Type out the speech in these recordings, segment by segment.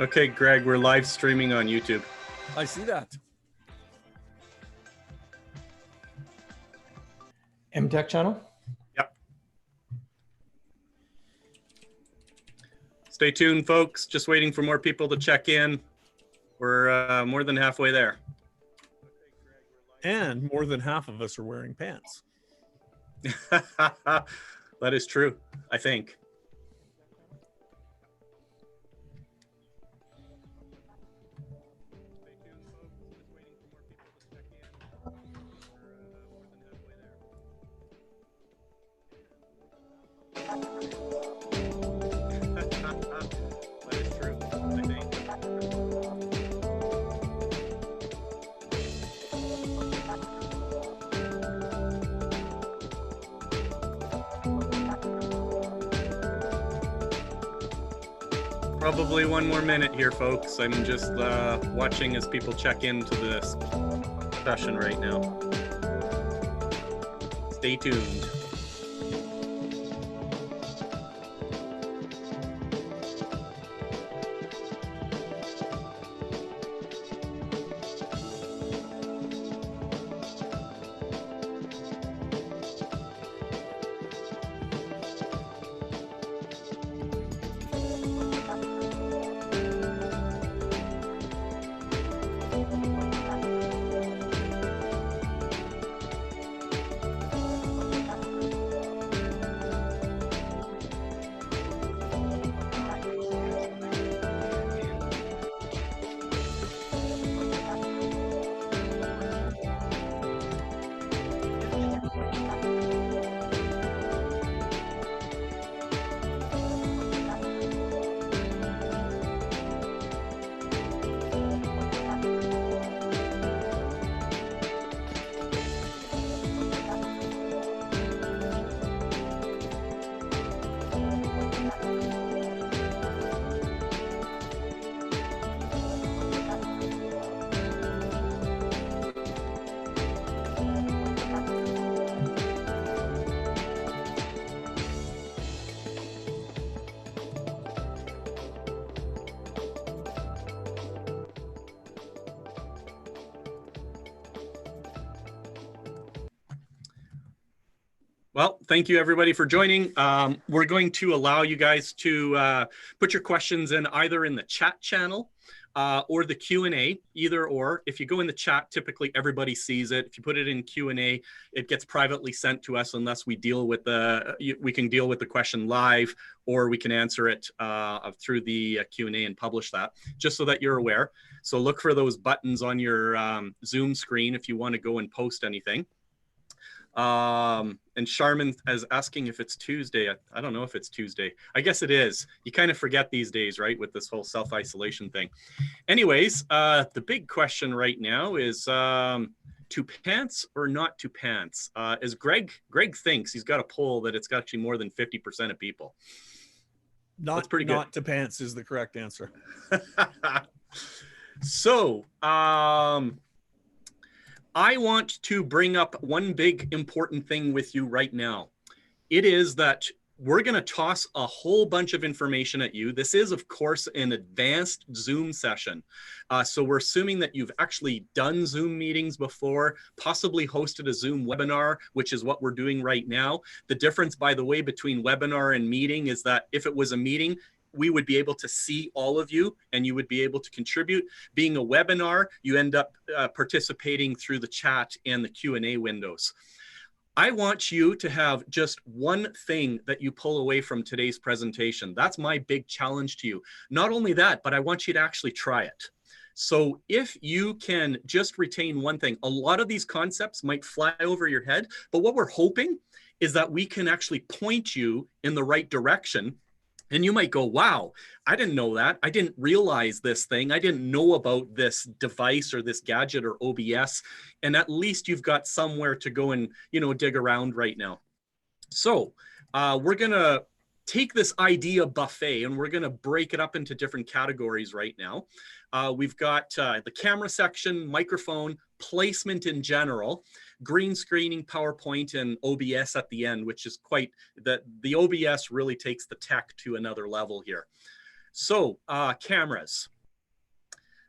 Okay, Greg, we're live streaming on YouTube. I see that. Mtek channel? Yep. Stay tuned, folks. Just waiting for more people to check in. We're more than halfway there. And more than half of us are wearing pants. That is true, I think. Probably one more minute here, folks. I'm just watching as people check into this session right now. Stay tuned. Well, thank you everybody for joining. We're going to allow you guys to put your questions in either in the chat channel or the Q&A, either or. If you go in the chat, typically everybody sees it. If you put it in Q&A, it gets privately sent to us unless we deal with we can deal with the question live, or we can answer it through the Q&A and publish that, just so that you're aware. So look for those buttons on your Zoom screen if you want to go and post anything. And Charmin is asking if it's Tuesday. I don't know if it's Tuesday. I guess it is. You kind of forget these days, right, with this whole self-isolation thing. Anyways, the big question right now is to pants or not to pants? As Greg thinks, he's got a poll that it's actually more than 50% of people. That's pretty good. Not to pants is the correct answer. So, I want to bring up one big important thing with you right now. It is that we're going to toss a whole bunch of information at you. This is, of course, an advanced Zoom session. So we're assuming that you've actually done Zoom meetings before, possibly hosted a Zoom webinar, which is what we're doing right now. The difference, by the way, between webinar and meeting is that if it was a meeting, we would be able to see all of you and you would be able to contribute. Being a webinar, you end up participating through the chat and the Q&A windows. I want you to have just one thing that you pull away from today's presentation. That's my big challenge to you. Not only that, but I want you to actually try it. So if you can just retain one thing, a lot of these concepts might fly over your head, but what we're hoping is that we can actually point you in the right direction. And you might go, wow, I didn't know that. I didn't realize this thing. I didn't know about this device or this gadget or OBS. And at least you've got somewhere to go and, dig around right now. So we're going to take this idea buffet and we're going to break it up into different categories right now. We've got the camera section, microphone, placement in general, green screening, PowerPoint, and OBS at the end, which is quite, the OBS really takes the tech to another level here. So cameras.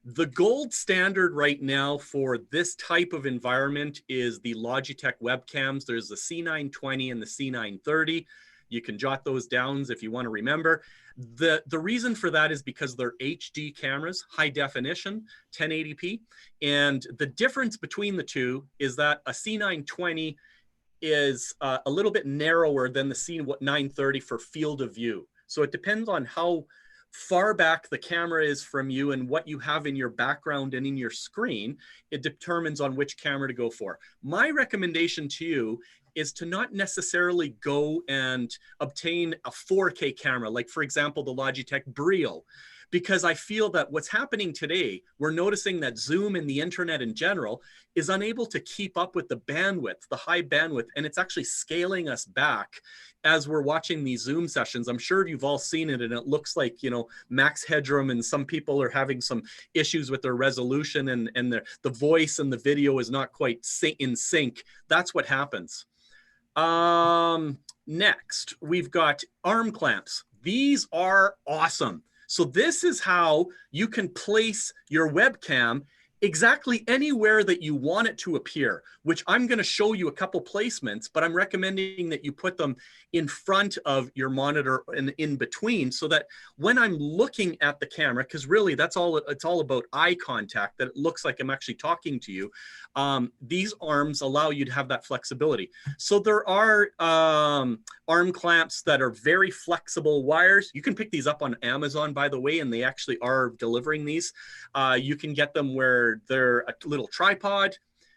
The gold standard right now for this type of environment is the Logitech webcams. There's the C920 and the C930. You can jot those down if you want to remember. The reason for that is because they're HD cameras, high definition, 1080p. And the difference between the two is that a C920 is a little bit narrower than the C930 for field of view. So it depends on how far back the camera is from you and what you have in your background and in your screen. It determines on which camera to go for. My recommendation to you is to not necessarily go and obtain a 4K camera, like for example, the Logitech Brio, because I feel that what's happening today, we're noticing that Zoom and the internet in general is unable to keep up with the bandwidth, the high bandwidth, and it's actually scaling us back as we're watching these Zoom sessions. I'm sure you've all seen it, and it looks like, you know, max headroom, and some people are having some issues with their resolution, and the voice and the video is not quite in sync. That's what happens. Next, we've got arm clamps. These are awesome. So this is how you can place your webcam exactly anywhere that you want it to appear, which I'm going to show you a couple placements, but I'm recommending that you put them in front of your monitor and in between, so that when I'm looking at the camera, because really that's all, it's all about eye contact, that it looks like I'm actually talking to you. These arms allow you to have that flexibility. So there are arm clamps that are very flexible wires. You can pick these up on Amazon, by the way, and they actually are delivering these. You can get them where they're a little tripod.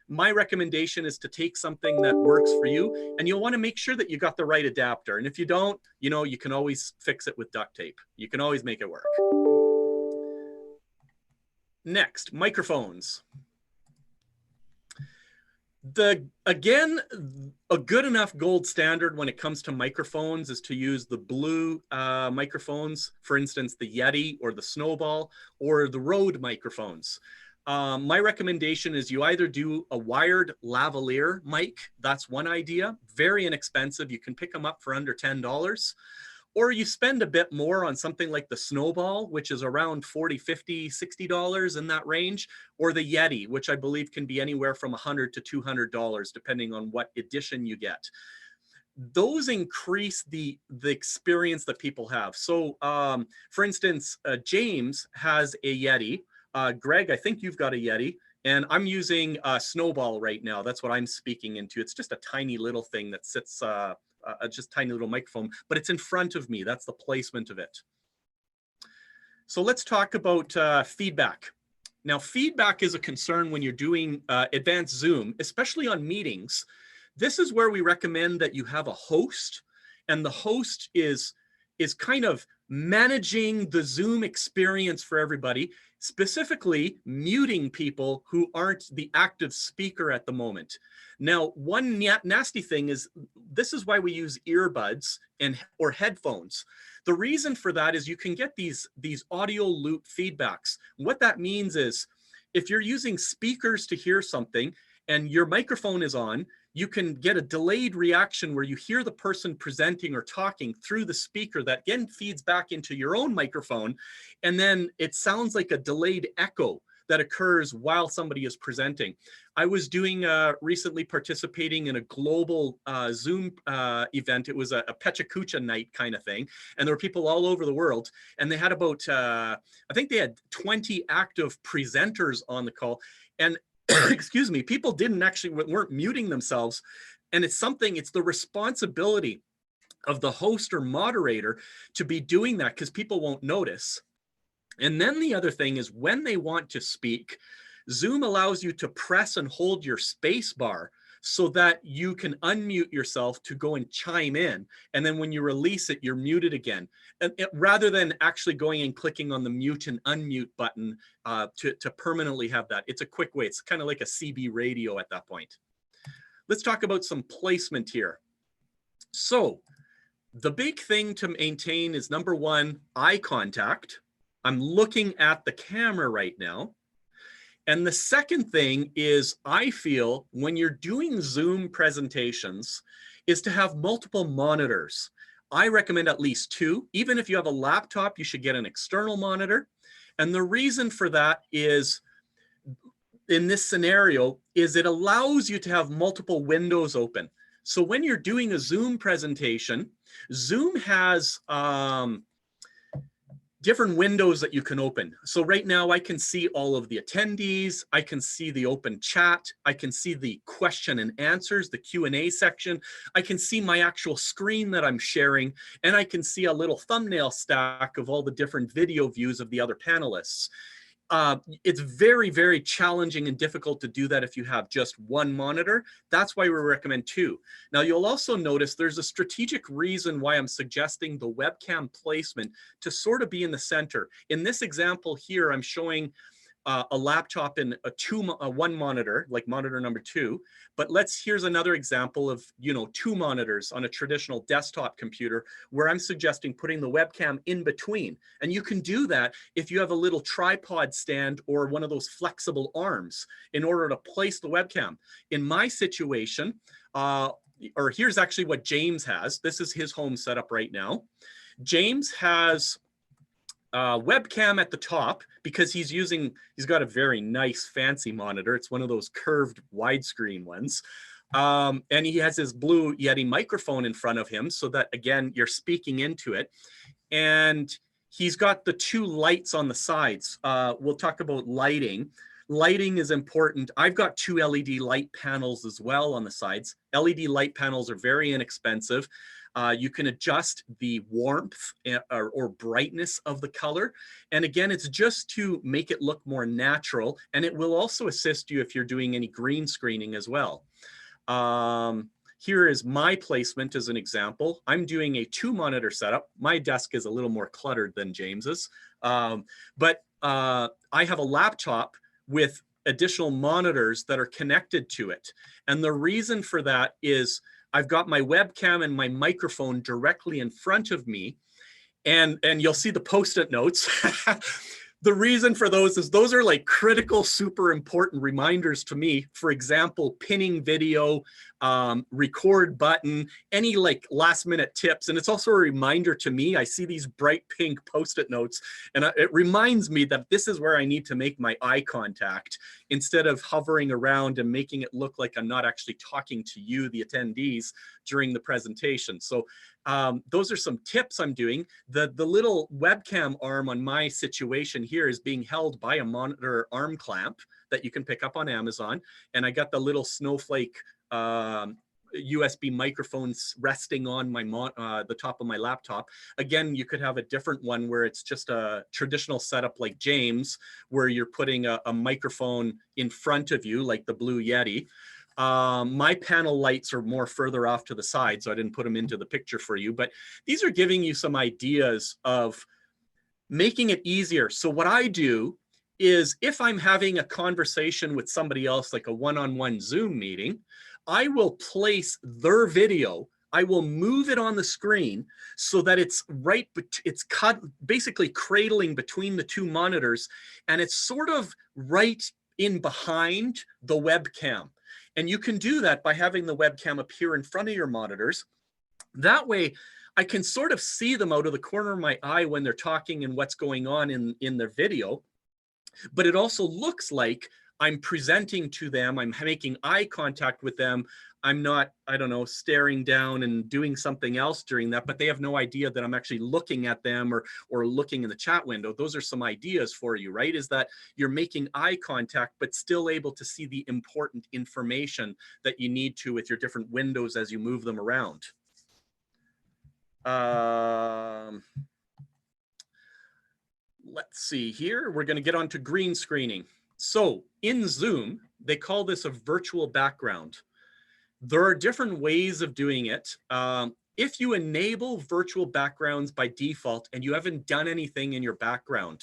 My recommendation is to take something that works for you, and you'll want to make sure that you got the right adapter. And if you don't, you know, you can always fix it with duct tape. You can always make it work. Next, microphones. Again, a good enough gold standard when it comes to microphones is to use the blue microphones, for instance, the Yeti or the Snowball or the Rode microphones. My recommendation is you either do a wired lavalier mic. That's one idea, very inexpensive. You can pick them up for under $10. Or you spend a bit more on something like the Snowball, which is around $40, $50, $60 in that range, or the Yeti, which I believe can be anywhere from $100 to $200, depending on what edition you get. Those increase the experience that people have. So for instance, James has a Yeti. Greg, I think you've got a Yeti. And I'm using a Snowball right now. That's what I'm speaking into. It's just a tiny little thing that sits, just tiny little microphone, but it's in front of me. That's the placement of it. So let's talk about feedback. Now, feedback is a concern when you're doing advanced Zoom, especially on meetings. This is where we recommend that you have a host, and the host is kind of managing the Zoom experience for everybody, specifically muting people who aren't the active speaker at the moment. Now, one nasty thing is, this is why we use earbuds or headphones. The reason for that is you can get these audio loop feedbacks. What that means is, if you're using speakers to hear something and your microphone is on, you can get a delayed reaction where you hear the person presenting or talking through the speaker that again feeds back into your own microphone. And then it sounds like a delayed echo that occurs while somebody is presenting. I was recently participating in a global Zoom event. It was a Pechakucha night kind of thing. And there were people all over the world. And they had about, I think they had 20 active presenters on the call. And excuse me, people weren't muting themselves. And it's the responsibility of the host or moderator to be doing that, because people won't notice. And then the other thing is, when they want to speak, Zoom allows you to press and hold your space bar so that you can unmute yourself to go and chime in. And then when you release it, you're muted again. And rather than actually going and clicking on the mute and unmute button to permanently have that. It's a quick way. It's kind of like a CB radio at that point. Let's talk about some placement here. So the big thing to maintain is, number one, eye contact. I'm looking at the camera right now. And the second thing is, I feel when you're doing Zoom presentations, is to have multiple monitors. I recommend at least 2. Even if you have a laptop, you should get an external monitor. And the reason for that is, in this scenario, is it allows you to have multiple windows open. So when you're doing a Zoom presentation, Zoom has different windows that you can open. So right now I can see all of the attendees, I can see the open chat, I can see the question and answers, the Q&A section, I can see my actual screen that I'm sharing, and I can see a little thumbnail stack of all the different video views of the other panelists. It's very, very challenging and difficult to do that if you have just one monitor. That's why we recommend 2. Now, you'll also notice there's a strategic reason why I'm suggesting the webcam placement to sort of be in the center. In this example here, I'm showing a laptop in one monitor, like monitor number 2. But here's another example of, 2 monitors on a traditional desktop computer, where I'm suggesting putting the webcam in between. And you can do that if you have a little tripod stand or one of those flexible arms in order to place the webcam. In my situation, or here's actually what James has. This is his home setup right now. James has webcam at the top because he's got a very nice fancy monitor. It's one of those curved widescreen ones. And he has his blue Yeti microphone in front of him so that, again, you're speaking into it. And he's got the 2 lights on the sides. We'll talk about lighting. Lighting is important. I've got 2 LED light panels as well on the sides. LED light panels are very inexpensive. You can adjust the warmth or brightness of the color. And again, it's just to make it look more natural. And it will also assist you if you're doing any green screening as well. Here is my placement as an example. I'm doing a 2-monitor setup. My desk is a little more cluttered than James's. But I have a laptop with additional monitors that are connected to it. And the reason for that is I've got my webcam and my microphone directly in front of me, and you'll see the Post-it notes. The reason for those is those are like critical, super important reminders to me. For example, pinning video, record button, any like last minute tips. And it's also a reminder to me. I see these bright pink Post-it notes, and it reminds me that this is where I need to make my eye contact instead of hovering around and making it look like I'm not actually talking to you, the attendees, during the presentation. So those are some tips I'm doing. The little webcam arm on my situation here is being held by a monitor arm clamp that you can pick up on Amazon. And I got the little snowflake USB microphones resting on my the top of my laptop. Again, you could have a different one where it's just a traditional setup like James, where you're putting a microphone in front of you, like the Blue Yeti. My panel lights are more further off to the side, so I didn't put them into the picture for you, but these are giving you some ideas of making it easier. So what I do is if I'm having a conversation with somebody else, like a one-on-one Zoom meeting, I will place their video, I will move it on the screen so that it's basically cradling between the 2 monitors, and it's sort of right in behind the webcam. And you can do that by having the webcam appear in front of your monitors. That way, I can sort of see them out of the corner of my eye when they're talking and what's going on in their video. But it also looks like I'm presenting to them, I'm making eye contact with them. I'm not, I don't know, staring down and doing something else during that, but they have no idea that I'm actually looking at them or looking in the chat window. Those are some ideas for you, right? Is that you're making eye contact, but still able to see the important information that you need to with your different windows as you move them around. Let's see here. We're going to get on to green screening. So in Zoom, they call this a virtual background. There are different ways of doing it. If you enable virtual backgrounds by default and you haven't done anything in your background,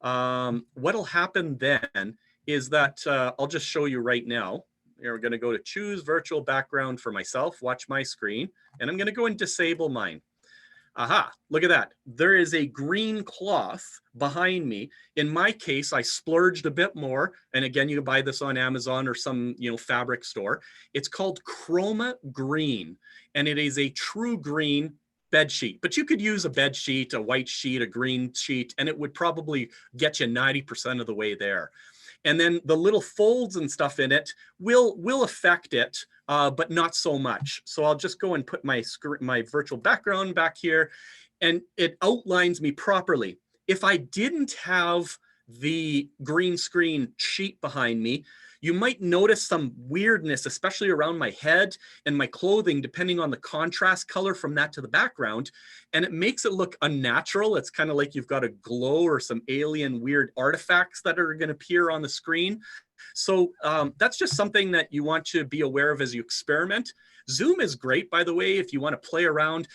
what'll happen then is that I'll just show you right now. We're going to go to choose virtual background for myself, watch my screen, and I'm going to go and disable mine. Aha, look at that. There is a green cloth behind me. In my case, I splurged a bit more. And again, you can buy this on Amazon or some, fabric store. It's called Chroma Green, and it is a true green. bed sheet, but you could use a bed sheet, a white sheet, a green sheet, and it would probably get you 90% of the way there. And then the little folds and stuff in it will affect it, but not so much. So I'll just go and put my virtual background back here, and it outlines me properly. If I didn't have the green screen sheet behind me, you might notice some weirdness, especially around my head and my clothing, depending on the contrast color from that to the background. And it makes it look unnatural. It's kind of like you've got a glow or some alien weird artifacts that are going to appear on the screen. So that's just something that you want to be aware of as you experiment. Zoom is great, by the way, if you want to play around.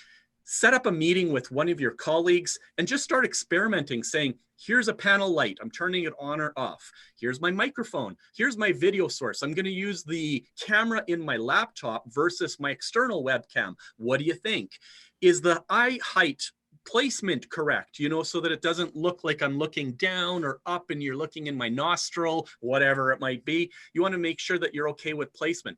Set up a meeting with one of your colleagues and just start experimenting, saying, here's a panel light, I'm turning it on or off. Here's my microphone. Here's my video source. I'm going to use the camera in my laptop versus my external webcam. What do you think? Is the eye height placement correct, you know, so that it doesn't look like I'm looking down or up and you're looking in my nostril, whatever it might be. You want to make sure that you're okay with placement.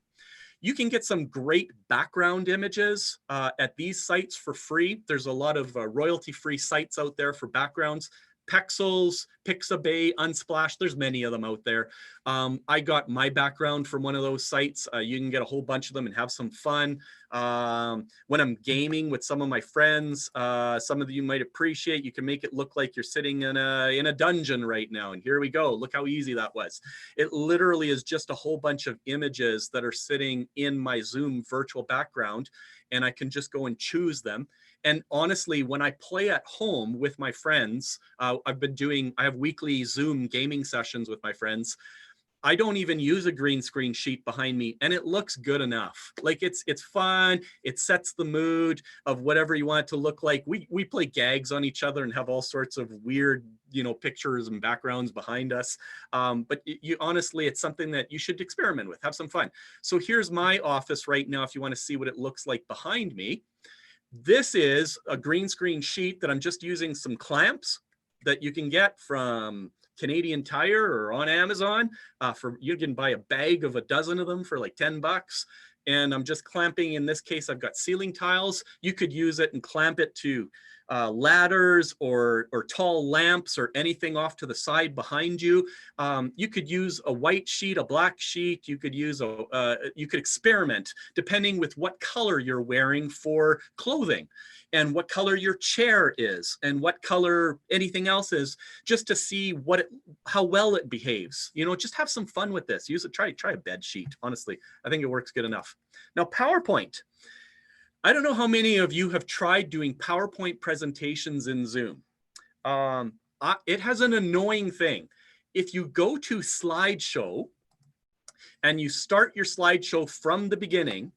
You can get some great background images at these sites for free. There's a lot of royalty-free sites out there for backgrounds. Pexels, Pixabay, Unsplash, there's many of them out there. I got my background from one of those sites. You can get a whole bunch of them and have some fun. When I'm gaming with some of my friends, some of you might appreciate, you can make it look like you're sitting in a dungeon right now. And here we go. Look how easy that was. It literally is just a whole bunch of images that are sitting in my Zoom virtual background, and I can just go and choose them. And honestly, when I play at home with my friends, I have weekly Zoom gaming sessions with my friends. I don't even use a green screen sheet behind me, and it looks good enough. Like it's fun. It sets the mood of whatever you want it to look like. We play gags on each other and have all sorts of weird, you know, pictures and backgrounds behind us. But honestly, it's something that you should experiment with. Have some fun. So here's my office right now if you want to see what it looks like behind me. This is a green screen sheet that I'm just using some clamps that you can get from Canadian Tire or on Amazon. You can buy a bag of a dozen of them for like 10 bucks. And I'm just clamping, in this case, I've got ceiling tiles. You could use it and clamp it to ladders or tall lamps or anything off to the side behind you. You could use a white sheet, a black sheet. You could use you could experiment depending with what color you're wearing for clothing and what color your chair is and what color anything else is, just to see how well it behaves. You know, just have some fun with this. Use it. Try a bed sheet. Honestly, I think it works good enough. Now, PowerPoint. I don't know how many of you have tried doing PowerPoint presentations in Zoom. It has an annoying thing. If you go to slideshow and you start your slideshow from the beginning,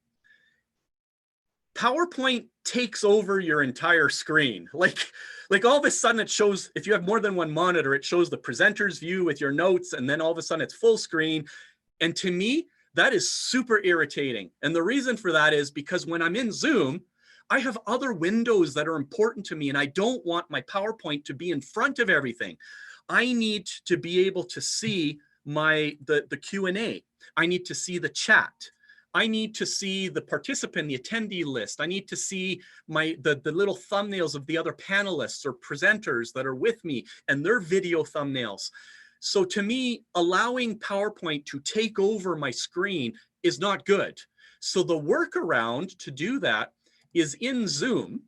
PowerPoint takes over your entire screen. Like all of a sudden it shows, if you have more than one monitor, it shows the presenter's view with your notes, and then all of a sudden it's full screen. And to me, that is super irritating. And the reason for that is because when I'm in Zoom, I have other windows that are important to me, and I don't want my PowerPoint to be in front of everything. I need to be able to see the Q&A. I need to see the chat. I need to see the participant, the attendee list. I need to see the little thumbnails of the other panelists or presenters that are with me and their video thumbnails. So to me, allowing PowerPoint to take over my screen is not good. So the workaround to do that is in Zoom.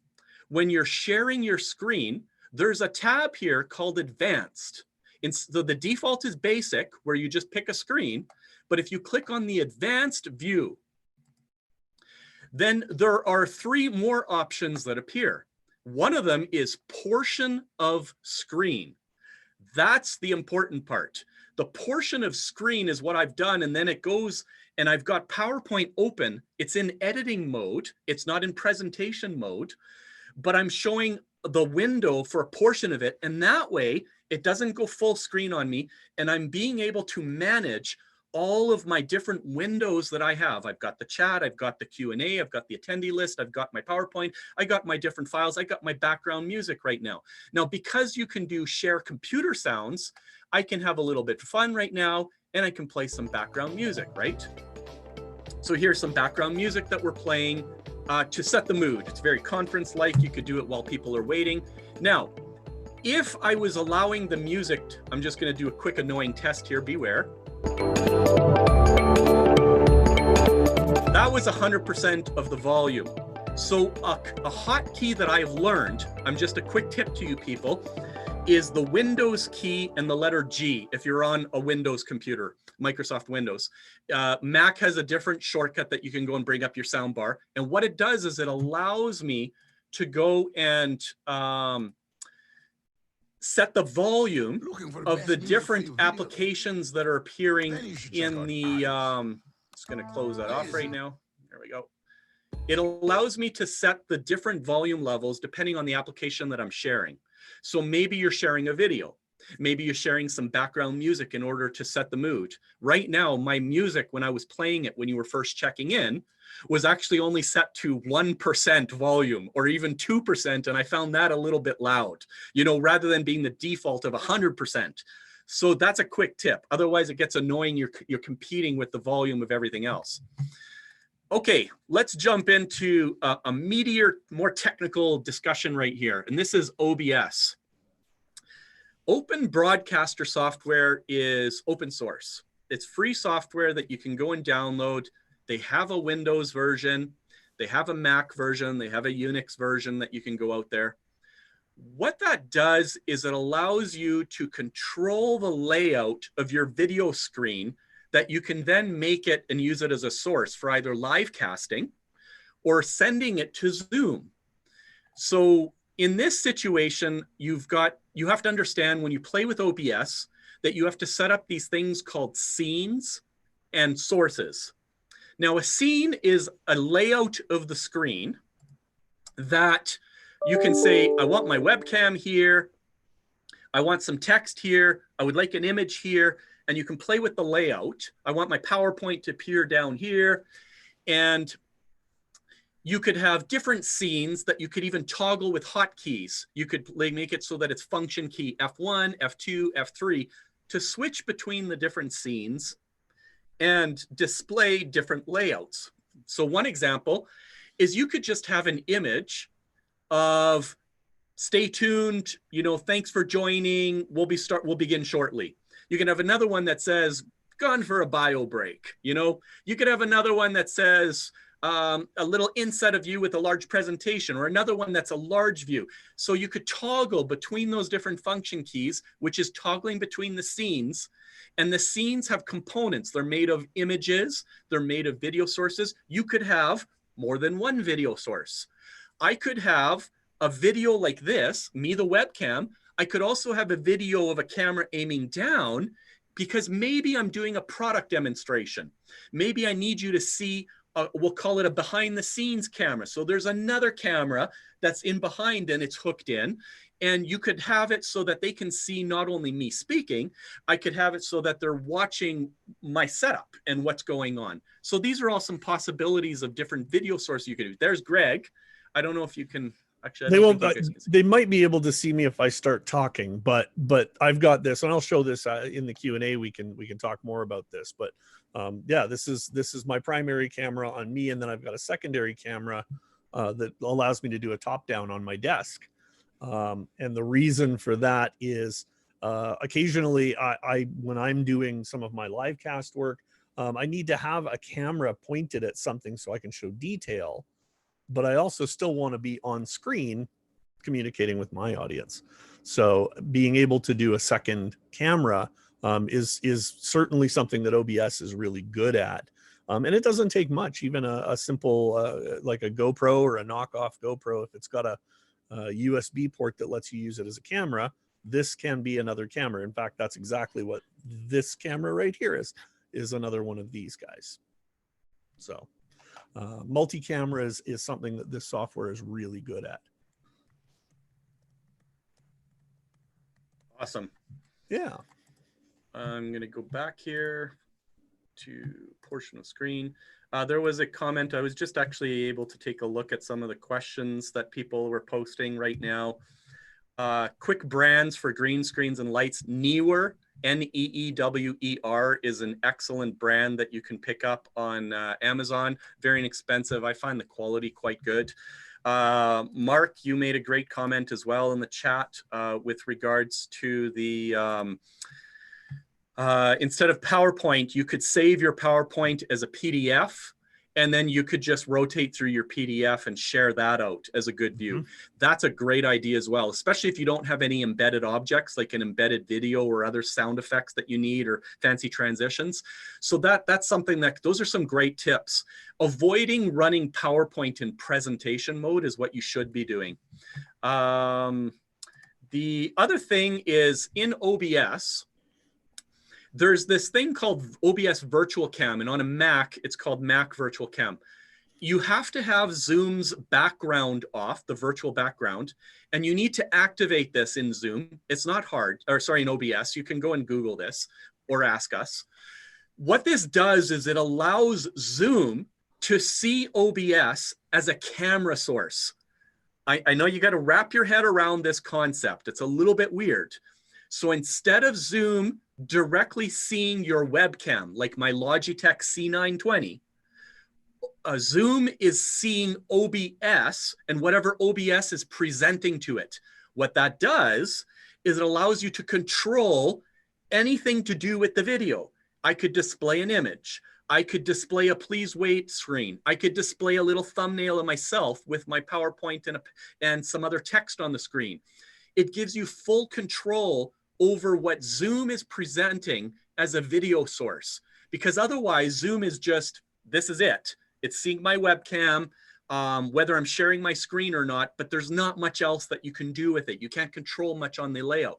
When you're sharing your screen, there's a tab here called Advanced. So the default is Basic, where you just pick a screen. But if you click on the Advanced view, then there are 3 more options that appear. One of them is Portion of Screen. That's the important part. The portion of screen is what I've done, and then it goes, and I've got PowerPoint open. It's in editing mode. It's not in presentation mode, but I'm showing the window for a portion of it, and that way it doesn't go full screen on me, and I'm being able to manage all of my different windows that I have. I've got the chat, I've got the Q&A, I've got the attendee list, I've got my PowerPoint, I got my different files, I got my background music right now. Now, because you can do share computer sounds, I can have a little bit of fun right now, and I can play some background music, right? So here's some background music that we're playing to set the mood. It's very conference-like. You could do it while people are waiting. Now, if I was allowing the music, I'm just going to do a quick annoying test here. Beware. That was 100% of the volume. So a hotkey that I've learned, I'm just a quick tip to you people, is the Windows key and the letter G if you're on a Windows computer, Microsoft Windows. Mac has a different shortcut that you can go and bring up your sound bar. And what it does is it allows me to go and set the volume of the different applications that are appearing in the, just gonna close that off right now. There we go. It allows me to set the different volume levels depending on the application that I'm sharing. So maybe you're sharing a video. Maybe you're sharing some background music in order to set the mood. Right now, my music, when I was playing it when you were first checking in, was actually only set to 1% volume or even 2%. And I found that a little bit loud, you know, rather than being the default of 100%. So that's a quick tip. Otherwise, it gets annoying. You're competing with the volume of everything else. Okay, let's jump into a meatier, more technical discussion right here. And this is OBS. Open Broadcaster software is open source. It's free software that you can go and download. They have a Windows version. They have a Mac version. They have a Unix version that you can go out there. What that does is it allows you to control the layout of your video screen that you can then make it and use it as a source for either live casting or sending it to Zoom. So in this situation, you have to understand when you play with OBS that you have to set up these things called scenes and sources. Now, a scene is a layout of the screen that you can say, I want my webcam here. I want some text here. I would like an image here. And you can play with the layout. I want my PowerPoint to appear down here. And you could have different scenes that you could even toggle with hotkeys. You could make it so that it's function key F1, F2, F3 to switch between the different scenes and display different layouts. So one example is you could just have an image of stay tuned, you know, thanks for joining, we'll begin shortly. You can have another one that says gone for a bio break, you know. You could have another one that says a little inset of you with a large presentation, or another one that's a large view. So you could toggle between those different function keys, which is toggling between the scenes. And the scenes have components. They're made of images. They're made of video sources. You could have more than one video source. I could have a video like this, me, the webcam. I could also have a video of a camera aiming down because maybe I'm doing a product demonstration. Maybe I need you to see, we'll call it a behind the scenes camera. So there's another camera that's in behind and it's hooked in. And you could have it so that they can see not only me speaking, I could have it so that they're watching my setup and what's going on. So these are all some possibilities of different video sources you could do. There's Greg. I don't know if you can, actually, they won't, they might be able to see me if I start talking, but I've got this, and I'll show this in the Q&A. We can talk more about this, but yeah, this is my primary camera on me. And then I've got a secondary camera that allows me to do a top down on my desk. And the reason for that is occasionally when I'm doing some of my live cast work, I need to have a camera pointed at something so I can show detail, but I also still want to be on screen communicating with my audience. So being able to do a second camera is certainly something that OBS is really good at. And it doesn't take much, even a simple like a GoPro or a knockoff GoPro. If it's got a USB port that lets you use it as a camera, this can be another camera. In fact, that's exactly what this camera right here is another one of these guys. So multi-camera is something that this software is really good at. Awesome. Yeah. I'm going to go back here to portion of screen. There was a comment. I was just actually able to take a look at some of the questions that people were posting right now. Quick brands for green screens and lights. Neewer Neewer is an excellent brand that you can pick up on Amazon. Very inexpensive. I find the quality quite good. Mark, you made a great comment as well in the chat with regards to the instead of PowerPoint, you could save your PowerPoint as a PDF, and then you could just rotate through your PDF and share that out as a good view. Mm-hmm. That's a great idea as well, especially if you don't have any embedded objects like an embedded video or other sound effects that you need or fancy transitions. So that's something those are some great tips. Avoiding running PowerPoint in presentation mode is what you should be doing. The other thing is in OBS, there's this thing called OBS Virtual Cam, and on a Mac, it's called Mac Virtual Cam. You have to have Zoom's background off, the virtual background, and you need to activate this in Zoom. It's not hard, or sorry, in OBS. You can go and Google this or ask us. What this does is it allows Zoom to see OBS as a camera source. I know you got to wrap your head around this concept. It's a little bit weird. So instead of Zoom directly seeing your webcam, like my Logitech C920, Zoom is seeing OBS and whatever OBS is presenting to it. What that does is it allows you to control anything to do with the video. I could display an image. I could display a please wait screen. I could display a little thumbnail of myself with my PowerPoint and some other text on the screen. It gives you full control over what Zoom is presenting as a video source, because otherwise Zoom is just, this is it. It's seeing my webcam, whether I'm sharing my screen or not, but there's not much else that you can do with it. You can't control much on the layout.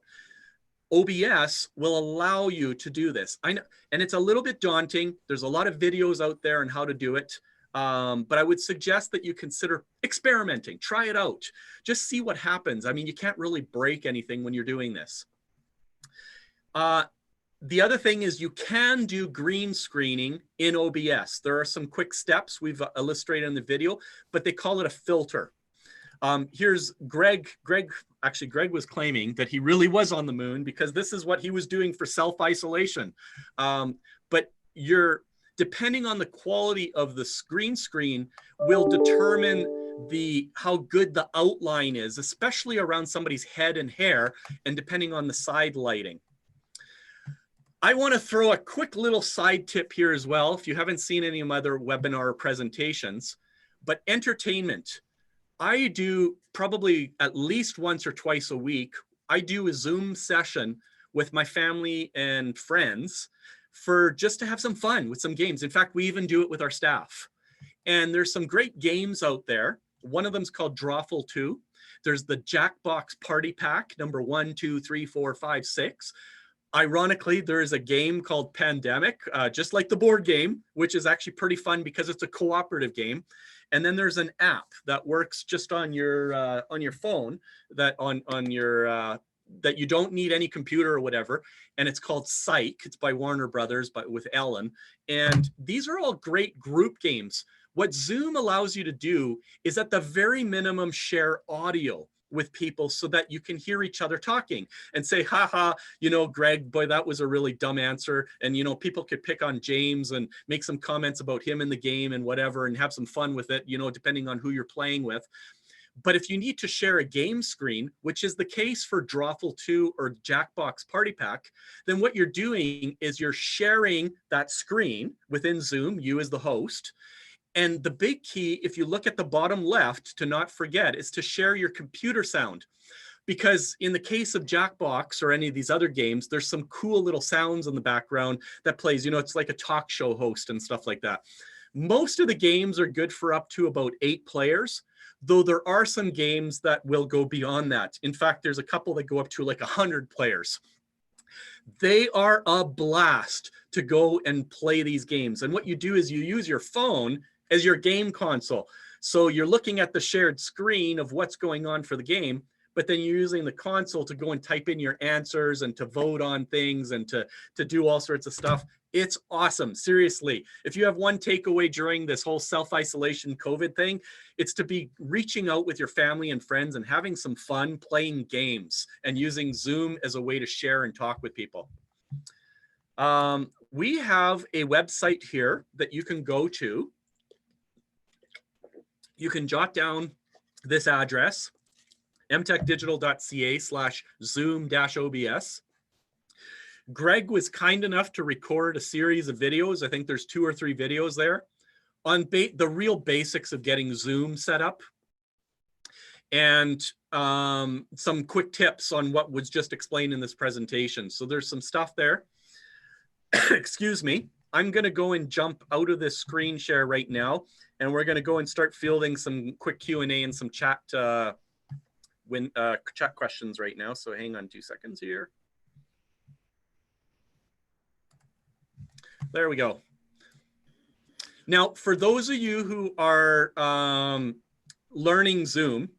OBS will allow you to do this. I know, and it's a little bit daunting. There's a lot of videos out there on how to do it. But I would suggest that you consider experimenting, try it out, just see what happens. I mean, you can't really break anything when you're doing this. The other thing is you can do green screening in OBS. There are some quick steps we've illustrated in the video, but they call it a filter. Here's Greg. Actually, Greg was claiming that he really was on the moon because this is what he was doing for self-isolation. But depending on the quality of the screen will determine how good the outline is, especially around somebody's head and hair, and depending on the side lighting. I want to throw a quick little side tip here as well, if you haven't seen any of my other webinar presentations, but entertainment. I do probably at least once or twice a week, I do a Zoom session with my family and friends for just to have some fun with some games. In fact, we even do it with our staff. And there's some great games out there. One of them is called Drawful 2. There's the Jackbox Party Pack, number 1, 2, 3, 4, 5, 6. Ironically, there is a game called Pandemic, just like the board game, which is actually pretty fun because it's a cooperative game. And then there's an app that works just on your phone, that you don't need any computer or whatever, and it's called Psych. It's by Warner Brothers, but with Ellen. And these are all great group games. What Zoom allows you to do is at the very minimum share audio with people so that you can hear each other talking and say, haha, Greg, boy, that was a really dumb answer. And, people could pick on James and make some comments about him in the game and whatever, and have some fun with it, depending on who you're playing with. But if you need to share a game screen, which is the case for Drawful 2 or Jackbox Party Pack, then what you're doing is you're sharing that screen within Zoom, you as the host. And the big key, if you look at the bottom left, to not forget, is to share your computer sound. Because in the case of Jackbox or any of these other games, there's some cool little sounds in the background that plays, it's like a talk show host and stuff like that. Most of the games are good for up to about 8 players, though there are some games that will go beyond that. In fact, there's a couple that go up to like 100 players. They are a blast to go and play these games. And what you do is you use your phone as your game console. So you're looking at the shared screen of what's going on for the game, but then you're using the console to go and type in your answers and to vote on things and to do all sorts of stuff. It's awesome. Seriously, if you have one takeaway during this whole self-isolation COVID thing, it's to be reaching out with your family and friends and having some fun playing games and using Zoom as a way to share and talk with people. We have a website here that you can go to. You can jot down this address, mtekdigital.ca/zoom-obs. Greg was kind enough to record a series of videos. I think there's 2 or 3 videos there on the real basics of getting Zoom set up, and some quick tips on what was just explained in this presentation. So there's some stuff there. Excuse me. I'm going to go and jump out of this screen share right now, and we're going to go and start fielding some quick Q&A and some chat chat questions right now. So hang on 2 seconds here. There we go. Now, for those of you who are learning Zoom,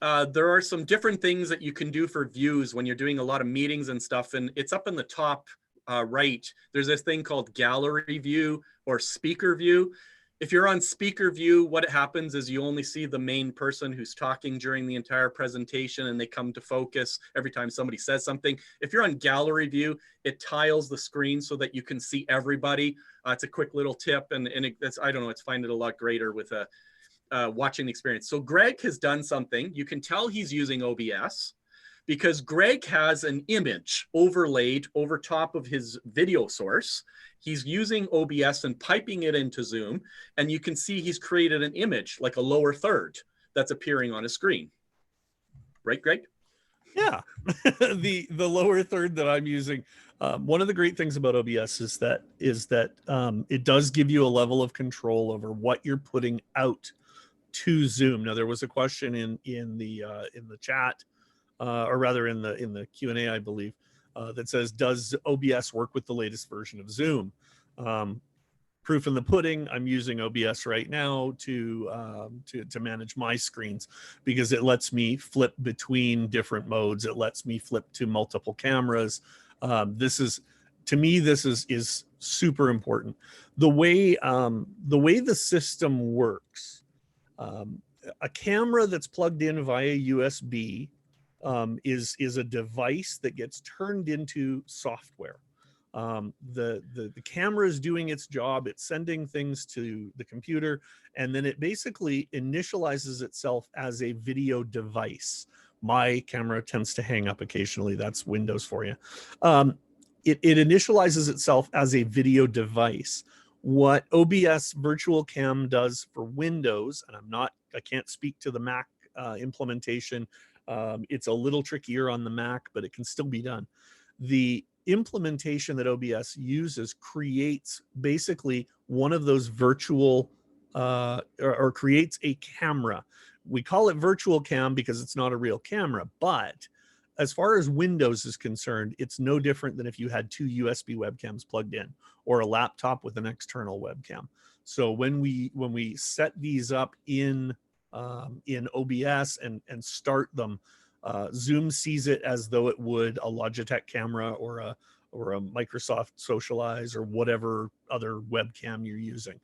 there are some different things that you can do for views when you're doing a lot of meetings and stuff. And it's up in the top right. There's this thing called gallery view or speaker view. If you're on speaker view, what happens is you only see the main person who's talking during the entire presentation, and they come to focus every time somebody says something. If you're on gallery view, it tiles the screen so that you can see everybody. It's a quick little tip, and I don't know, it's find it a lot greater with watching the experience. So Greg has done something. You can tell he's using OBS because Greg has an image overlaid over top of his video source. He's using OBS and piping it into Zoom, and you can see he's created an image, like a lower third, that's appearing on a screen. Right, Greg? Yeah, the lower third that I'm using. One of the great things about OBS is that it does give you a level of control over what you're putting out to Zoom. Now, there was a question in the chat, or rather in the Q&A, I believe, that says, does OBS work with the latest version of Zoom? Proof in the pudding, I'm using OBS right now to manage my screens, because it lets me flip between different modes. It lets me flip to multiple cameras. To me, this is super important. The way the system works, a camera that's plugged in via USB is a device that gets turned into software. The camera is doing its job. It's sending things to the computer, and then it basically initializes itself as a video device. My camera tends to hang up occasionally. That's Windows for you. It initializes itself as a video device. What OBS Virtual Cam does for Windows, and I can't speak to the Mac implementation. It's a little trickier on the Mac, but it can still be done. The implementation that OBS uses creates basically one of those virtual or creates a camera. We call it virtual cam because it's not a real camera, but as far as Windows is concerned, it's no different than if you had 2 USB webcams plugged in or a laptop with an external webcam. So when we set these up in OBS and start them, Zoom sees it as though it would a Logitech camera or a Microsoft Socialize or whatever other webcam you're using.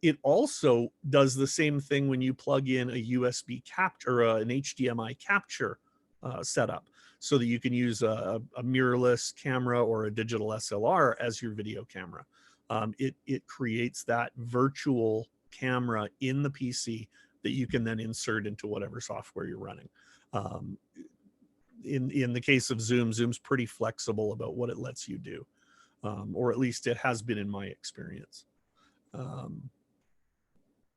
It also does the same thing when you plug in a USB capture or an HDMI capture setup, so that you can use a mirrorless camera or a digital SLR as your video camera. It creates that virtual camera in the PC that you can then insert into whatever software you're running. In the case of Zoom, Zoom's pretty flexible about what it lets you do, or at least it has been in my experience.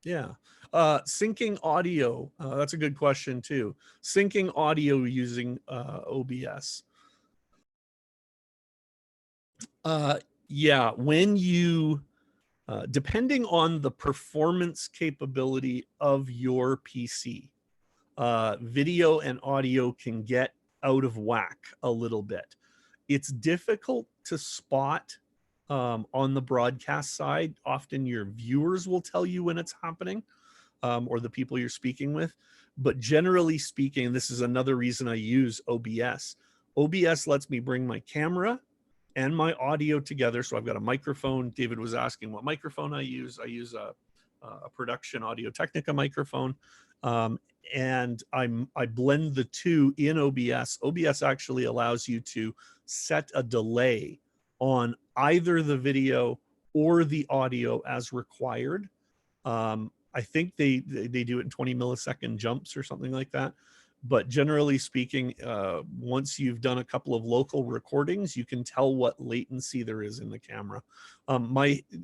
Yeah. Syncing audio, that's a good question too. Syncing audio using OBS. Yeah, when you, depending on the performance capability of your PC, video and audio can get out of whack a little bit. It's difficult to spot on the broadcast side. Often your viewers will tell you when it's happening, or the people you're speaking with. But generally speaking, this is another reason I use OBS. OBS lets me bring my camera and my audio together. So I've got a microphone. David was asking what microphone I use. I use a production Audio Technica microphone. And I blend the two in OBS. OBS actually allows you to set a delay on either the video or the audio as required. I think they do it in 20 millisecond jumps or something like that. But generally speaking, once you've done a couple of local recordings, you can tell what latency there is in the camera.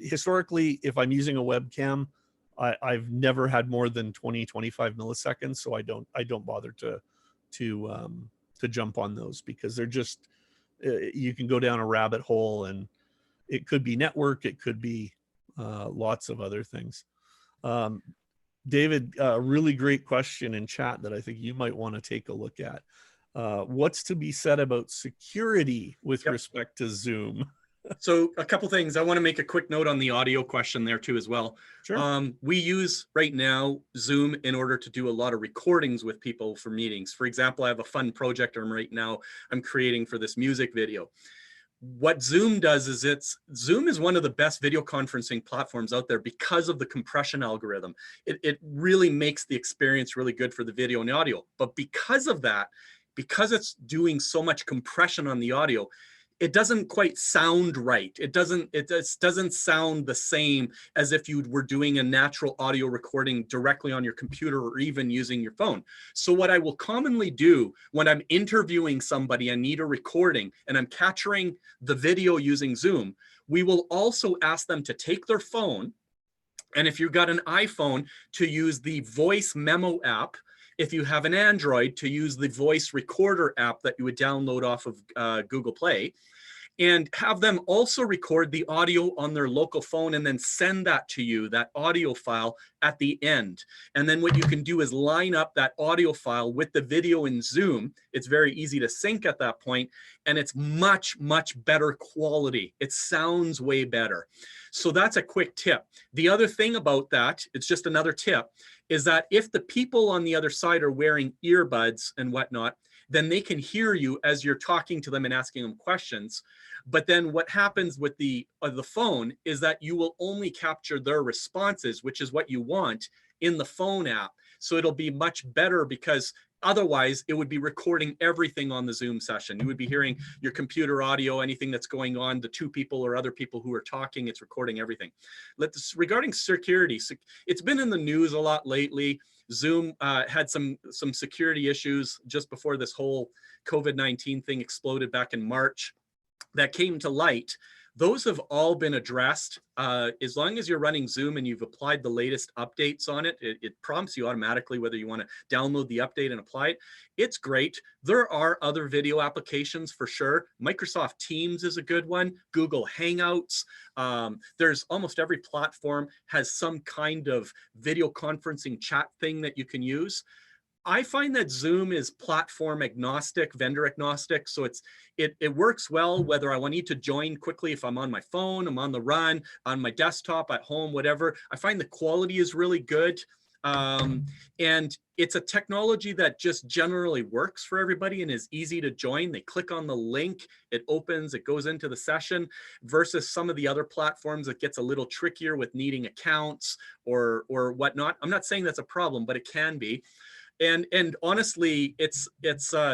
Historically, if I'm using a webcam, I've never had more than 20-25 milliseconds, so I don't bother to jump on those, because they're just you can go down a rabbit hole, and it could be network, it could be lots of other things. David, a really great question in chat that I think you might want to take a look at. What's to be said about security with respect to Zoom? So a couple things. I want to make a quick note on the audio question there too as well. Sure. We use right now Zoom in order to do a lot of recordings with people for meetings. For example, I have a fun project I'm creating for this music video. What Zoom does is Zoom is one of the best video conferencing platforms out there because of the compression algorithm. It really makes the experience really good for the video and the audio. But because of that, because it's doing so much compression on the audio, it doesn't quite sound right. It just doesn't sound the same as if you were doing a natural audio recording directly on your computer or even using your phone. So what I will commonly do when I'm interviewing somebody, I need a recording and I'm capturing the video using Zoom, we will also ask them to take their phone, and if you've got an iPhone, to use the voice memo app. If you have an Android, to use the voice recorder app that you would download off of Google Play, and have them also record the audio on their local phone and then send that to you, that audio file at the end. And then what you can do is line up that audio file with the video in Zoom. It's very easy to sync at that point, and it's much, much better quality. It sounds way better. So that's a quick tip. The other thing about that, it's just another tip, is that if the people on the other side are wearing earbuds and whatnot, then they can hear you as you're talking to them and asking them questions. But then what happens with the phone is that you will only capture their responses, which is what you want in the phone app. So it'll be much better, because otherwise it would be recording everything on the Zoom session. You would be hearing your computer audio, anything that's going on, the two people or other people who are talking, it's recording everything. Regarding security, it's been in the news a lot lately. Zoom had some security issues just before this whole COVID-19 thing exploded back in March that came to light. Those have all been addressed. As long as you're running Zoom and you've applied the latest updates on it, it prompts you automatically whether you want to download the update and apply it. It's great. There are other video applications for sure. Microsoft Teams is a good one. Google Hangouts. There's almost every platform has some kind of video conferencing chat thing that you can use. I find that Zoom is platform agnostic, vendor agnostic. So it works well whether I need to join quickly if I'm on my phone, I'm on the run, on my desktop, at home, whatever. I find the quality is really good. And it's a technology that just generally works for everybody and is easy to join. They click on the link, it opens, it goes into the session, versus some of the other platforms that gets a little trickier with needing accounts or whatnot. I'm not saying that's a problem, but it can be. And honestly,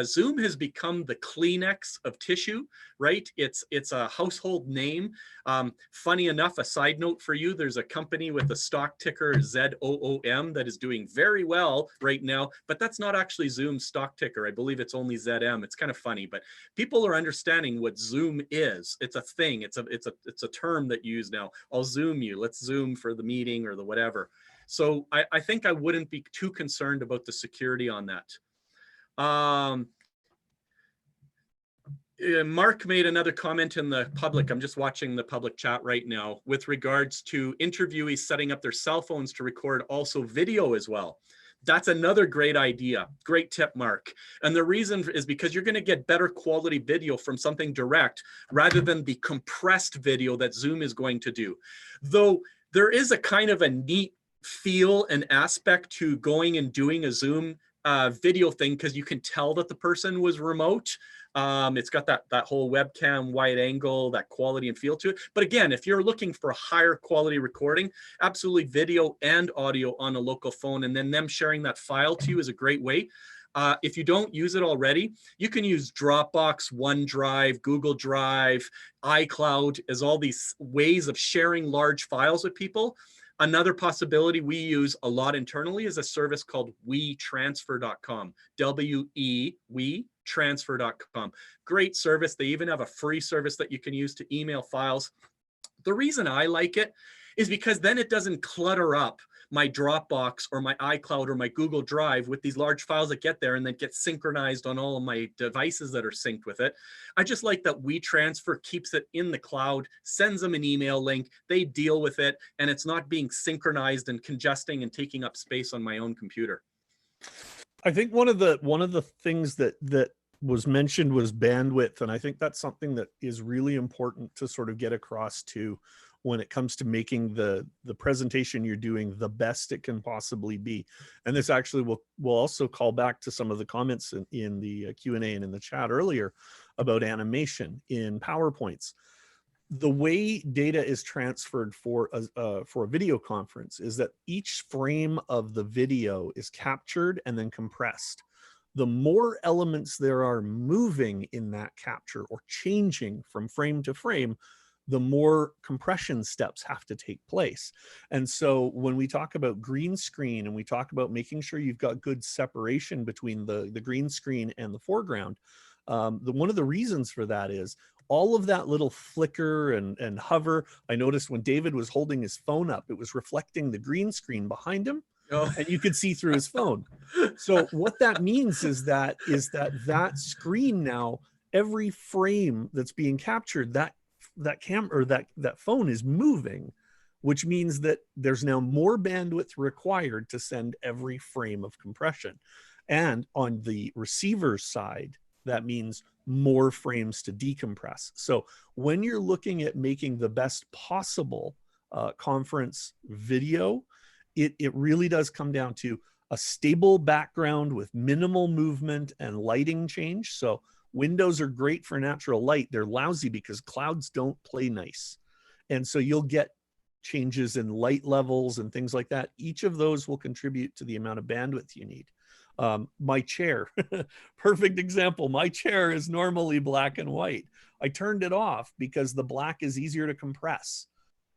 Zoom has become the Kleenex of tissue, right? It's a household name. Funny enough, a side note for you, there's a company with a stock ticker ZOOM that is doing very well right now, but that's not actually Zoom's stock ticker. I believe it's only ZM. It's kind of funny, but people are understanding what Zoom is. It's a thing. It's a term that you use now. I'll Zoom you. Let's Zoom for the meeting or the whatever. So I think I wouldn't be too concerned about the security on that. Mark made another comment in the public. I'm just watching the public chat right now with regards to interviewees setting up their cell phones to record also video as well. That's another great idea. Great tip, Mark. And the reason is because you're going to get better quality video from something direct rather than the compressed video that Zoom is going to do. Though there is a kind of a neat feel and aspect to going and doing a Zoom video thing, because you can tell that the person was remote. It's got that whole webcam wide angle, that quality and feel to it. But again, if you're looking for a higher quality recording, absolutely video and audio on a local phone and then them sharing that file to you is a great way. If you don't use it already, you can use Dropbox, OneDrive, Google Drive, iCloud as all these ways of sharing large files with people. Another possibility we use a lot internally is a service called WeTransfer.com. WeTransfer.com. Great service. They even have a free service that you can use to email files. The reason I like it is because then it doesn't clutter up my Dropbox or my iCloud or my Google Drive with these large files that get there and then get synchronized on all of my devices that are synced with it. I just like that WeTransfer keeps it in the cloud, sends them an email link, they deal with it, and it's not being synchronized and congesting and taking up space on my own computer. I think one of the things that was mentioned was bandwidth, and I think that's something that is really important to sort of get across to when it comes to making the presentation you're doing the best it can possibly be. And this actually will also call back to some of the comments in the Q&A and in the chat earlier about animation in PowerPoints. The way data is transferred for a video conference is that each frame of the video is captured and then compressed. The more elements there are moving in that capture or changing from frame to frame, the more compression steps have to take place. And so when we talk about green screen and we talk about making sure you've got good separation between the green screen and the foreground, one of the reasons for that is all of that little flicker and hover. I noticed when David was holding his phone up, it was reflecting the green screen behind him. Oh. And you could see through his phone. So what that means is that screen now, every frame that's being captured, that camera or that phone is moving, which means that there's now more bandwidth required to send every frame of compression. And on the receiver's side, that means more frames to decompress. So when you're looking at making the best possible conference video, it really does come down to a stable background with minimal movement and lighting change. So windows are great for natural light. They're lousy because clouds don't play nice. And so you'll get changes in light levels and things like that. Each of those will contribute to the amount of bandwidth you need. My chair, perfect example. My chair is normally black and white. I turned it off because the black is easier to compress.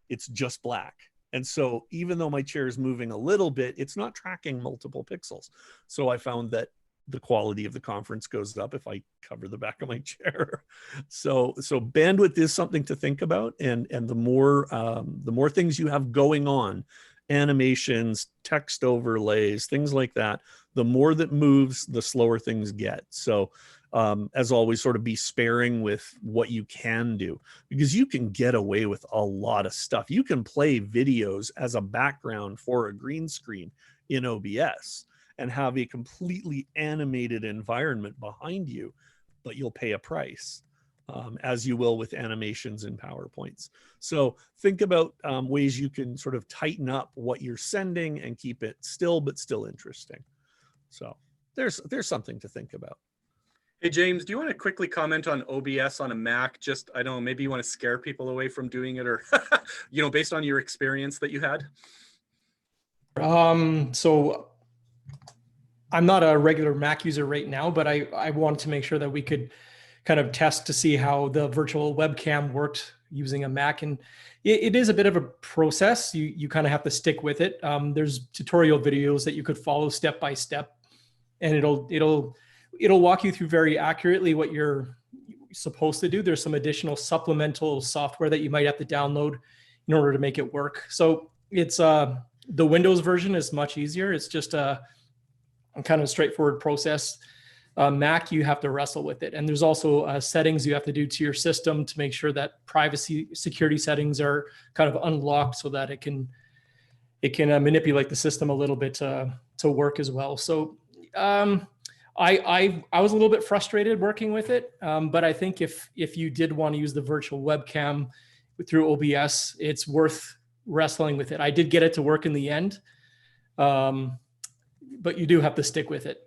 It's just black. And so even though my chair is moving a little bit, it's not tracking multiple pixels. So I found that the quality of the conference goes up if I cover the back of my chair. So bandwidth is something to think about. And the more things you have going on, animations, text overlays, things like that, the more that moves, the slower things get. So as always, sort of be sparing with what you can do, because you can get away with a lot of stuff. You can play videos as a background for a green screen in OBS and have a completely animated environment behind you, but you'll pay a price, as you will with animations in PowerPoints. So think about ways you can sort of tighten up what you're sending and keep it still, but still interesting. So there's something to think about. Hey, James, do you want to quickly comment on OBS on a Mac? Just, I don't know, maybe you want to scare people away from doing it, or, based on your experience that you had? So I'm not a regular Mac user right now, but I wanted to make sure that we could kind of test to see how the virtual webcam worked using a Mac. And it is a bit of a process. You kind of have to stick with it. There's tutorial videos that you could follow step by step, and it'll walk you through very accurately what you're supposed to do. There's some additional supplemental software that you might have to download in order to make it work. So it's the Windows version is much easier. It's just a kind of straightforward process. Mac, you have to wrestle with it. And there's also settings you have to do to your system to make sure that privacy security settings are kind of unlocked so that it can manipulate the system a little bit to work as well. So I was a little bit frustrated working with it, but I think if you did want to use the virtual webcam through OBS, it's worth wrestling with it. I did get it to work in the end, but you do have to stick with it.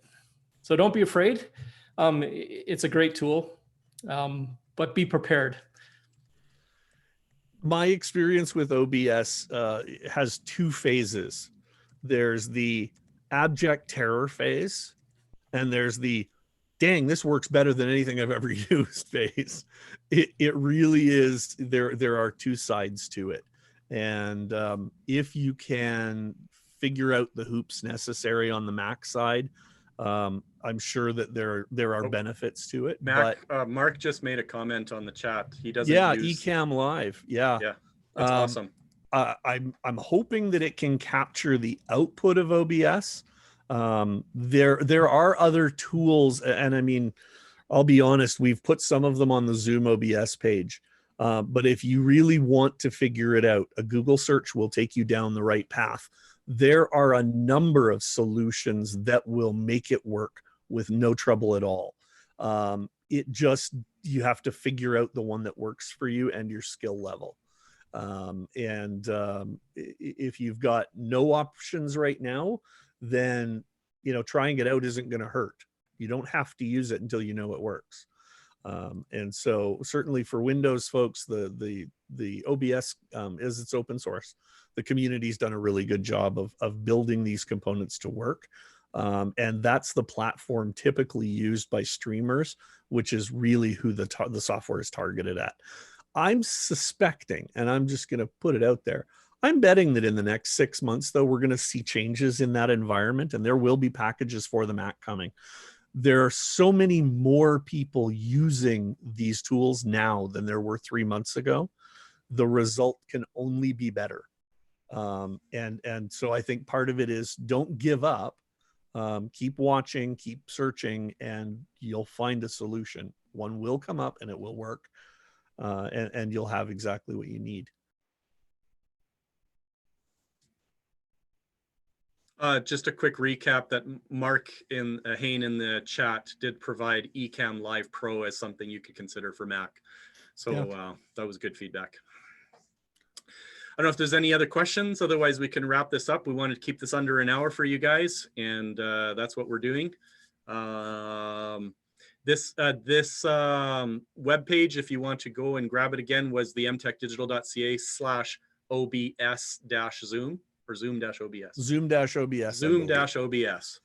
So don't be afraid. It's a great tool, but be prepared. My experience with OBS has two phases. There's the abject terror phase, and there's the, dang, this works better than anything I've ever used phase. It really is. There are two sides to it. And if you can figure out the hoops necessary on the Mac side, I'm sure that there are benefits to it. Mac, but Mark just made a comment on the chat. He doesn't use Ecamm Live. Yeah, that's awesome. I'm hoping that it can capture the output of OBS. There are other tools, and I mean, I'll be honest, we've put some of them on the Zoom OBS page. But if you really want to figure it out, a Google search will take you down the right path. There are a number of solutions that will make it work with no trouble at all. It just, you have to figure out the one that works for you and your skill level. If you've got no options right now, then, you know, trying it out isn't going to hurt. You don't have to use it until you know it works. And so certainly for Windows folks, the OBS, is it's open source. The community's done a really good job of building these components to work. And that's the platform typically used by streamers, which is really who the software is targeted at. I'm suspecting, and I'm just going to put it out there, I'm betting that in the next 6 months, though, we're going to see changes in that environment, and there will be packages for the Mac coming. There are so many more people using these tools now than there were 3 months ago. The result can only be better. And so I think part of it is don't give up. Keep watching, keep searching, and you'll find a solution. One will come up and it will work, and you'll have exactly what you need. Just a quick recap that Mark Hain in the chat did provide Ecamm Live Pro as something you could consider for Mac. So yeah. That was good feedback. I don't know if there's any other questions. Otherwise, we can wrap this up. We wanted to keep this under an hour for you guys, and that's what we're doing. This webpage, if you want to go and grab it again, was the mtekdigital.ca/OBS-Zoom. Or Zoom-OBS. Zoom-OBS. Zoom-OBS.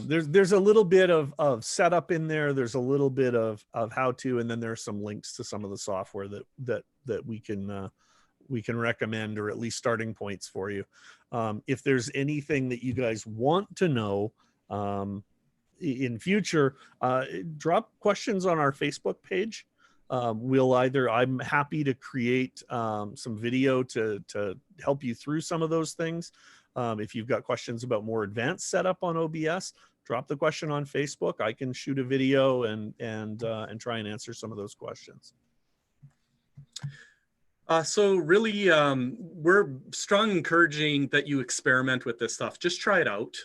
There's a little bit of setup in there. There's a little bit of how to, and then there's some links to some of the software that we can recommend, or at least starting points for you. If there's anything that you guys want to know in future, drop questions on our Facebook page. I'm happy to create some video to help you through some of those things. If you've got questions about more advanced setup on OBS, drop the question on Facebook. I can shoot a video and try and answer some of those questions. So really, we're strongly encouraging that you experiment with this stuff. Just try it out.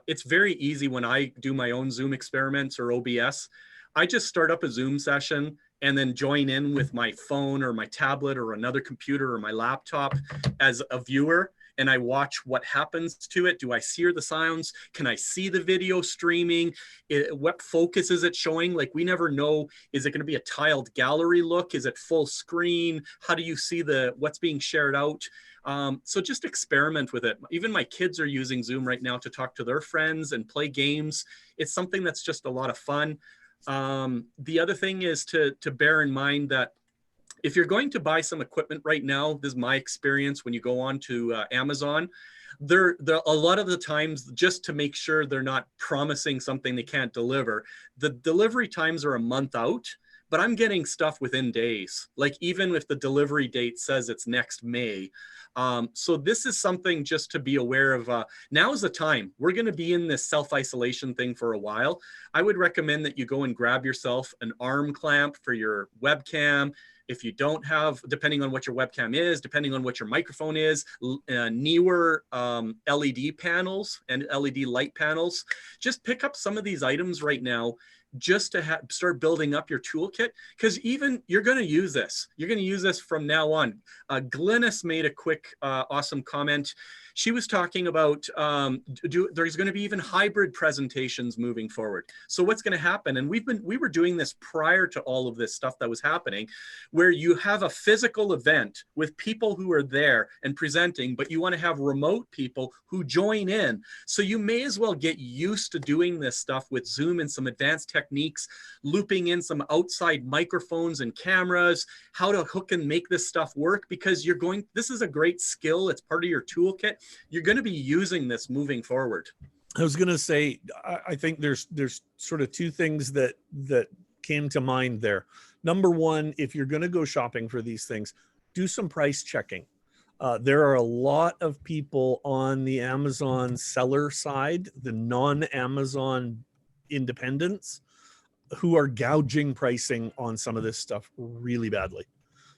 It's very easy when I do my own Zoom experiments or OBS. I just start up a Zoom session and then join in with my phone or my tablet or another computer or my laptop as a viewer, and I watch what happens to it. Do I hear the sounds? Can I see the video streaming? What focus is it showing? Like, we never know, is it going to be a tiled gallery look? Is it full screen? How do you see what's being shared out? So just experiment with it. Even my kids are using Zoom right now to talk to their friends and play games. It's something that's just a lot of fun. The other thing is to bear in mind that if you're going to buy some equipment right now, this is my experience when you go on to Amazon, they're a lot of the times, just to make sure they're not promising something they can't deliver, the delivery times are a month out, but I'm getting stuff within days. Like, even if the delivery date says it's next May. So this is something just to be aware of. Now is the time. We're going to be in this self-isolation thing for a while. I would recommend that you go and grab yourself an arm clamp for your webcam. If you don't have, depending on what your webcam is, depending on what your microphone is, newer LED panels and LED light panels, just pick up some of these items right now, just to start building up your toolkit, because even you're going to use this. You're going to use this from now on. Glynis made a quick, awesome comment. She was talking about there's going to be even hybrid presentations moving forward. So what's going to happen, and we were doing this prior to all of this stuff that was happening, where you have a physical event with people who are there and presenting, but you want to have remote people who join in. So you may as well get used to doing this stuff with Zoom and some advanced techniques, looping in some outside microphones and cameras, how to hook and make this stuff work, because this is a great skill. It's part of your toolkit. You're going to be using this moving forward. I was going to say, I think there's sort of two things that came to mind there. Number one, if you're going to go shopping for these things, do some price checking. There are a lot of people on the Amazon seller side, the non-Amazon independents, who are gouging pricing on some of this stuff really badly.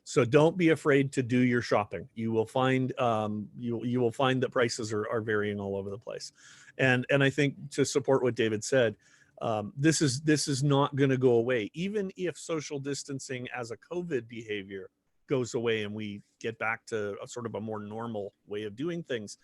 So don't be afraid to do your shopping. You will find you will find that prices are varying all over the place. And I think, to support what David said, this is not going to go away. Even if social distancing as a COVID behavior goes away and we get back to a sort of a more normal way of doing things,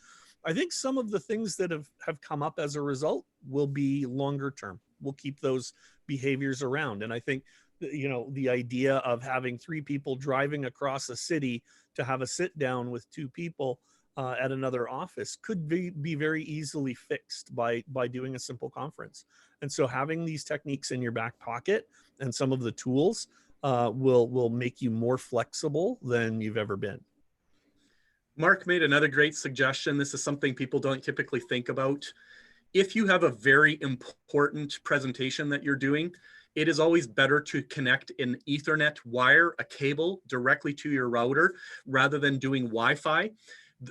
I think some of the things that have come up as a result will be longer term. We'll keep those behaviors around. And I think, the idea of having 3 people driving across a city to have a sit down with 2 people at another office could be very easily fixed by doing a simple conference. And so having these techniques in your back pocket and some of the tools will make you more flexible than you've ever been. Mark made another great suggestion. This is something people don't typically think about. If you have a very important presentation that you're doing, it is always better to connect an Ethernet wire, a cable, directly to your router rather than doing Wi-Fi,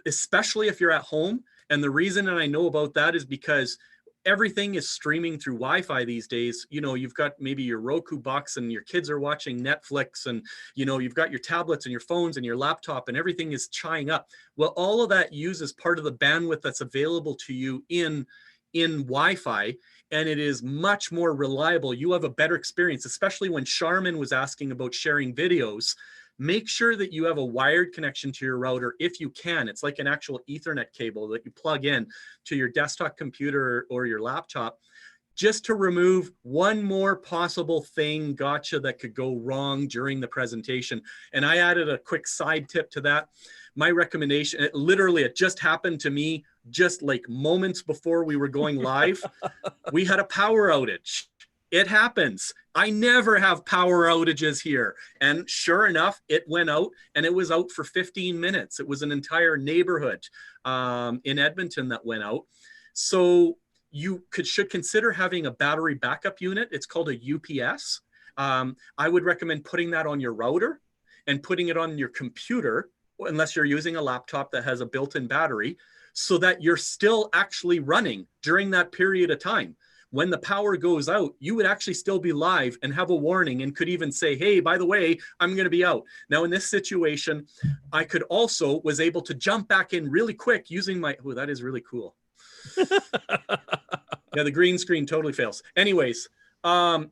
especially if you're at home. And the reason I know about that is because everything is streaming through Wi-Fi these days. You've got maybe your Roku box and your kids are watching Netflix, and you've got your tablets and your phones and your laptop, and everything is chiming up. Well, all of that uses part of the bandwidth that's available to you in Wi-Fi, and it is much more reliable. You have a better experience, especially when Charmin was asking about sharing videos. Make sure that you have a wired connection to your router if you can. It's like an actual Ethernet cable that you plug in to your desktop computer or your laptop, just to remove one more possible thing that could go wrong during the presentation. And I added a quick side tip to that. My recommendation, it just happened to me just like moments before we were going live. We had a power outage. It happens. I never have power outages here. And sure enough, it went out, and it was out for 15 minutes. It was an entire neighborhood in Edmonton that went out. So you should consider having a battery backup unit. It's called a UPS. I would recommend putting that on your router and putting it on your computer, unless you're using a laptop that has a built-in battery, so that you're still actually running during that period of time. When the power goes out, you would actually still be live and have a warning, and could even say, hey, by the way, I'm going to be out. Now, in this situation, I was able to jump back in really quick using that is really cool. Yeah, the green screen totally fails. Anyways,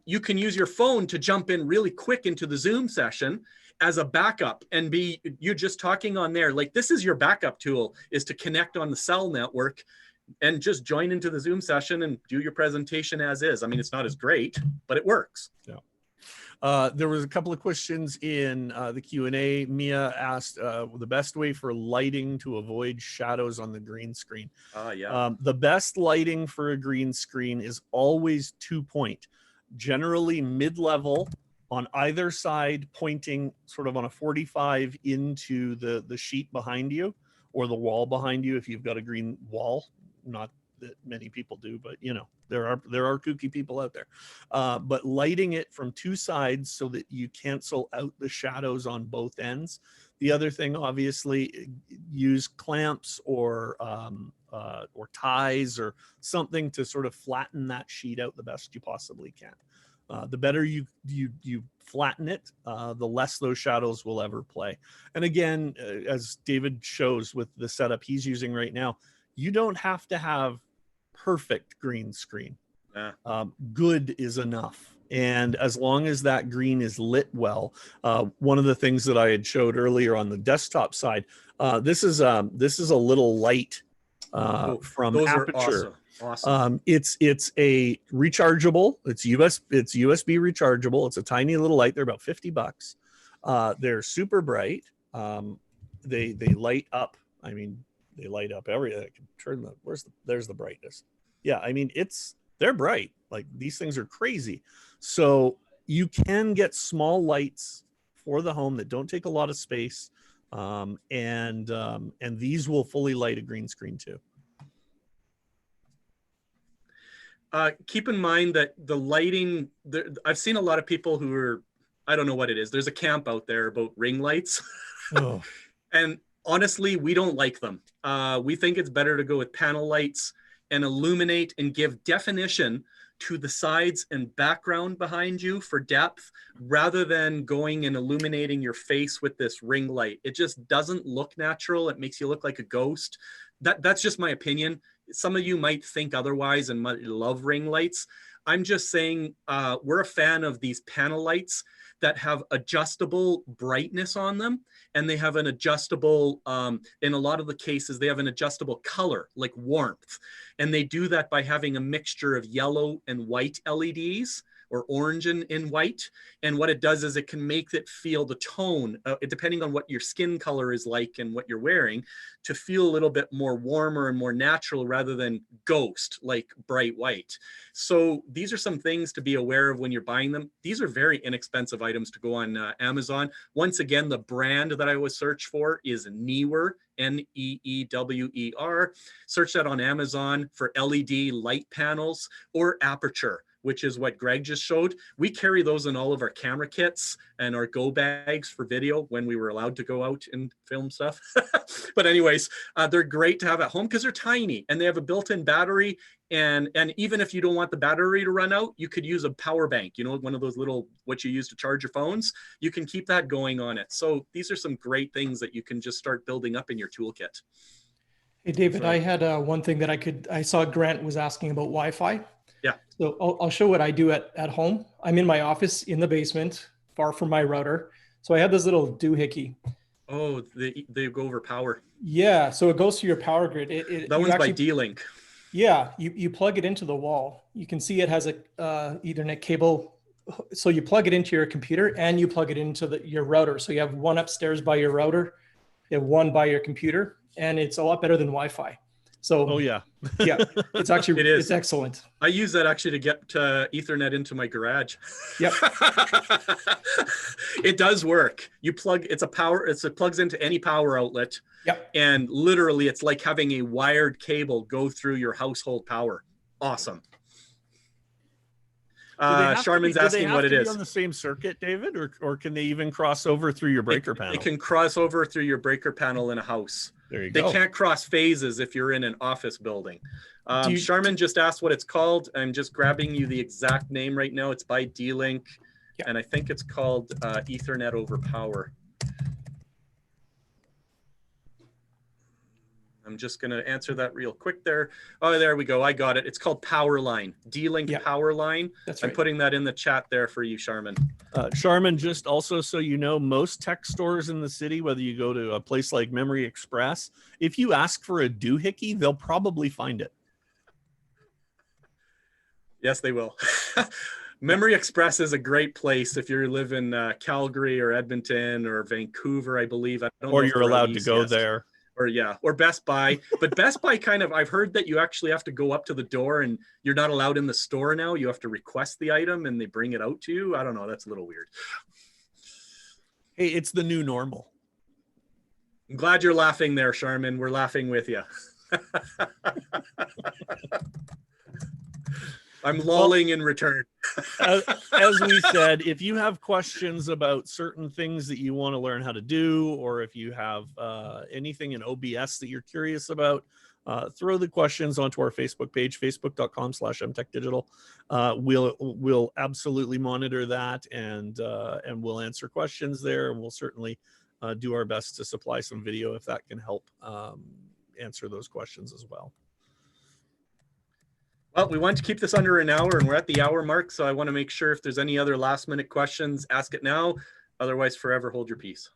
you can use your phone to jump in really quick into the Zoom session as a backup, and you're just talking on there. Like, this is your backup tool, is to connect on the cell network and just join into the Zoom session and do your presentation as is. I mean, it's not as great, but it works. Yeah. There was a couple of questions in the Q&A. Mia asked the best way for lighting to avoid shadows on the green screen. Yeah. The best lighting for a green screen is always 2-point, generally mid-level on either side, pointing sort of on a 45 into the sheet behind you or the wall behind you if you've got a green wall. Not that many people do, but there are kooky people out there. But lighting it from 2 sides so that you cancel out the shadows on both ends. The other thing, obviously, use clamps or ties or something to sort of flatten that sheet out the best you possibly can. The better you flatten it, the less those shadows will ever play. And again, as David shows with the setup he's using right now, you don't have to have perfect green screen. Good is enough. And as long as that green is lit well, one of the things that I had showed earlier on the desktop side, this is a little light from those Aperture. are awesome. It's a rechargeable. It's USB rechargeable. It's a tiny little light. They're about $50. They're super bright. They light up. I mean, they light up everything. I can turn the there's the brightness. Yeah, I mean they're bright. Like these things are crazy. So you can get small lights for the home that don't take a lot of space, and these will fully light a green screen too. Keep in mind that the lighting, I've seen a lot of people who are, I don't know what it is. There's a camp out there about ring lights. Oh. And honestly, we don't like them. We think it's better to go with panel lights and illuminate and give definition to the sides and background behind you for depth, rather than going and illuminating your face with this ring light. It just doesn't look natural. It makes you look like a ghost. That's just my opinion. Some of you might think otherwise and might love ring lights. I'm just saying we're a fan of these panel lights that have adjustable brightness on them, and they have an adjustable, in a lot of the cases, they have an adjustable color, like warmth. And they do that by having a mixture of yellow and white LEDs, or orange and white. And what it does is it can make it feel the tone, depending on what your skin color is like and what you're wearing, to feel a little bit more warmer and more natural rather than ghost, like bright white. So these are some things to be aware of when you're buying them. These are very inexpensive items to go on Amazon. Once again, the brand that I always search for is Neewer, Neewer. Search that on Amazon for LED light panels, or Aperture, which is what Greg just showed. We carry those in all of our camera kits and our go bags for video when we were allowed to go out and film stuff. But anyways, they're great to have at home because they're tiny and they have a built-in battery. And even if you don't want the battery to run out, you could use a power bank, you know, one of those little, what you use to charge your phones. You can keep that going on it. So these are some great things that you can just start building up in your toolkit. Hey, David, I had one thing that I saw Grant was asking about Wi-Fi. Yeah. So I'll show what I do at home. I'm in my office in the basement, far from my router. So I have this little doohickey. Oh, they go over power. Yeah. So it goes to your power grid. That one's by D-Link. Yeah. You plug it into the wall. You can see it has a Ethernet cable. So you plug it into your computer and you plug it into your router. So you have one upstairs by your router, you have one by your computer, and it's a lot better than Wi-Fi. So, oh yeah, yeah, it's actually, it's excellent. I use that actually to get Ethernet into my garage. Yep. It does work. You plug, it plugs into any power outlet. Yep. And literally it's like having a wired cable go through your household power. Awesome. Charmin's asking what it is. On the same circuit, David, or can they even cross over through your breaker panel? It can cross over through your breaker panel in a house. There you go. They can't cross phases if you're in an office building. Charmin just asked what it's called. I'm just grabbing you the exact name right now. It's by D-Link, and I think it's called Ethernet over Power. I'm just going to answer that real quick there. Oh, there we go. I got it. It's called Powerline. D-Link Powerline. That's right. I'm putting that in the chat there for you, Charmin. Charmin, just also so you know, most tech stores in the city, whether you go to a place like Memory Express, if you ask for a doohickey, they'll probably find it. Yes, they will. Memory Express is a great place if you live in Calgary or Edmonton or Vancouver, I believe. I don't know if you're allowed to go there. Or Best Buy. But Best Buy I've heard that you actually have to go up to the door and you're not allowed in the store now. You have to request the item and they bring it out to you. I don't know. That's a little weird. Hey, it's the new normal. I'm glad you're laughing there, Charmin. We're laughing with you. I'm lolling in return. As we said, if you have questions about certain things that you want to learn how to do, or if you have anything in OBS that you're curious about, throw the questions onto our Facebook page, facebook.com/Mtek Digital. We'll absolutely monitor that and we'll answer questions there, and we'll certainly do our best to supply some video if that can help answer those questions as well. Well, we want to keep this under an hour, and we're at the hour mark, so I want to make sure if there's any other last-minute questions, ask it now. Otherwise, forever hold your peace.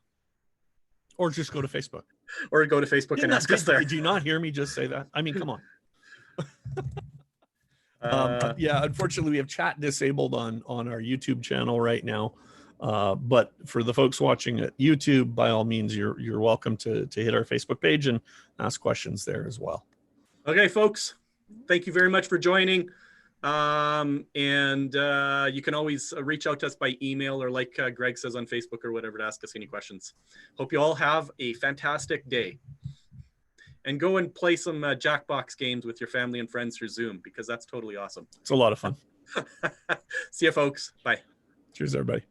Or just go to Facebook. Or go to Facebook and ask us there. Did you not hear me just say that? I mean, come on. Yeah, unfortunately, we have chat disabled on our YouTube channel right now. But for the folks watching at YouTube, by all means, you're welcome to hit our Facebook page and ask questions there as well. Okay, folks, thank you very much for joining. And you can always reach out to us by email or like Greg says on Facebook or whatever to ask us any questions. Hope you all have a fantastic day. And go and play some Jackbox games with your family and friends through Zoom, because that's totally awesome. It's a lot of fun. See you, folks. Bye. Cheers, everybody.